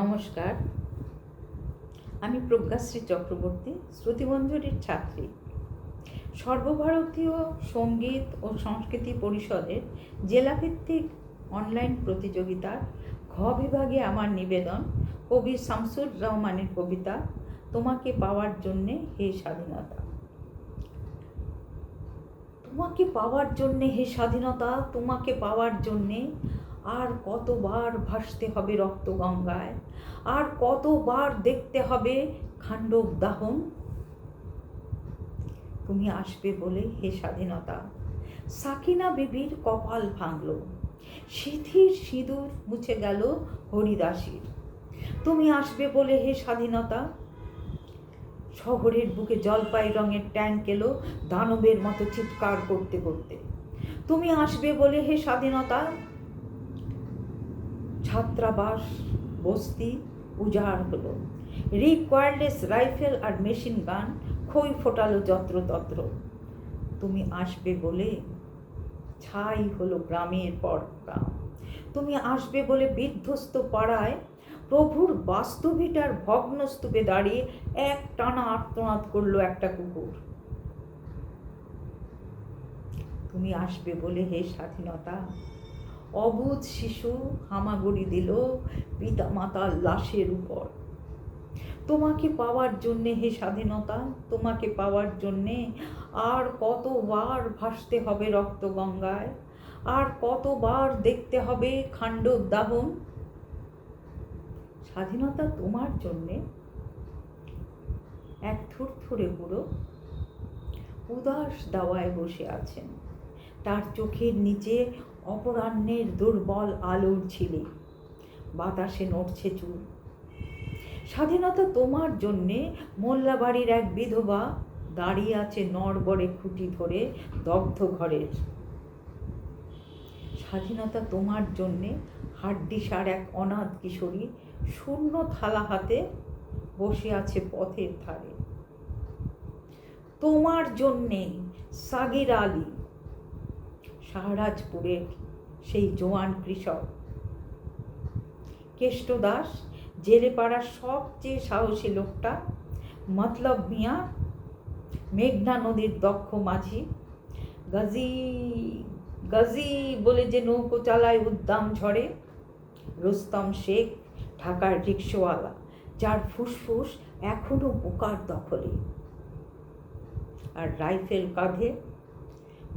নমস্কার, আমি প্রজ্ঞাশ্রী চক্রবর্তী, শ্রুতিমঞ্জরির ছাত্রী। সর্বভারতীয় সঙ্গীত ও সংস্কৃতি পরিষদের জেলাভিত্তিক অনলাইন প্রতিযোগিতার ঘ বিভাগে আমার নিবেদন কবি শামসুর রহমানের কবিতা তোমাকে পাওয়ার জন্যে হে স্বাধীনতা। তোমাকে পাওয়ার জন্যে হে স্বাধীনতা, তোমাকে পাওয়ার জন্যে আর কতবার ভাসতে হবে রক্ত গঙ্গায়, আর কতবার দেখতে হবে খান্ডব দাহন। তুমি আসবে বলে হে স্বাধীনতা, সাকিনা বিবির কপাল ভাঙল, সিঁথির সিঁদুর মুছে গেল হরিদাসীর। তুমি আসবে বলে হে স্বাধীনতা, শহরের বুকে জলপাই রঙের ট্যাঙ্ক এলো দানবের মতো চিৎকার করতে করতে। তুমি আসবে বলে হে স্বাধীনতা, ছাত্রাবাস বস্তি উজাড় হলো, রিকোয়ারলেস রাইফেল আর মেশিন গান খই ফোটালো যত্রতত্র। তুমি আসবে বলে ছাই হলো গ্রামের পর গ্রাম। তুমি আসবে বলে বিধ্বস্ত পাড়ায় প্রভুর বাস্তবিটার ভগ্নস্তূপে দাঁড়িয়ে এক টানা আর্তনাদ করলো একটা কুকুর। তুমি আসবে বলে হে স্বাধীনতা, অবুধ শিশু হামাগুড়ি দিল পিতা মাতার লাশের উপর। তোমাকে পাওয়ার জন্যে হে স্বাধীনতা, তোমাকে পাওয়ার জন্যে আর কতবার ভাসতে হবে রক্ত গঙ্গায়, আর কতবার দেখতে হবে খান্ডব দাহন। স্বাধীনতা তোমার জন্যে এক থুরথুরে বুড়ো উদাস দাওয়ায় বসে আছেন, তার চোখের নিচে অপরাহ্নের দুর্বল আলোর ঝিলে, বাতাসে নড়ছে চুল। স্বাধীনতা তোমার জন্যে মোল্লাবাড়ির এক বিধবা দাঁড়িয়ে আছে নড়বড়ে খুঁটি ধরে দগ্ধ ঘরের। স্বাধীনতা তোমার জন্যে হাড্ডিসার এক অনাথ কিশোরী শূন্য থালা হাতে বসে আছে পথের ধারে। তোমার জন্যে সাগির আলী, শাহরাজপুরের সেই জোয়ান কৃষক, কেষ্ট দাস জেলে পাড়ার সবচেয়ে সাহসী লোকটা, মতলব মিয়া মেঘনা নদীর দক্ষ মাঝি, গাজী গাজী বলে যে নৌকো চালায় উদ্দাম ঝড়ে, রুস্তম শেখ ঢাকার রিক্সাওয়ালা, যার ফুসফুস এখনো বোকার দখলে, আর রাইফেল কাঁধে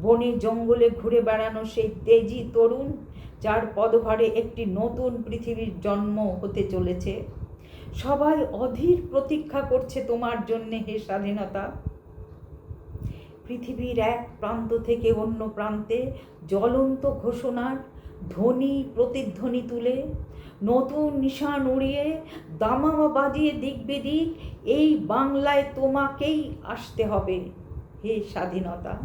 বনে জঙ্গলে ঘুরে বেড়ানো সেই তেজি তরুণ, যার পদভারে একটি নতুন পৃথিবীর জন্ম হতে চলেছে। সবাই অধীর প্রতীক্ষা করছে তোমার জন্যে হে স্বাধীনতা। পৃথিবীর এক প্রান্ত থেকে অন্য প্রান্তে জ্বলন্ত ঘোষণার ধ্বনি প্রতিধ্বনি তুলে, নতুন নিশান উড়িয়ে দামামা বাজিয়ে দিক বেদিক এই বাংলায় তোমাকেই আসতে হবে হে স্বাধীনতা।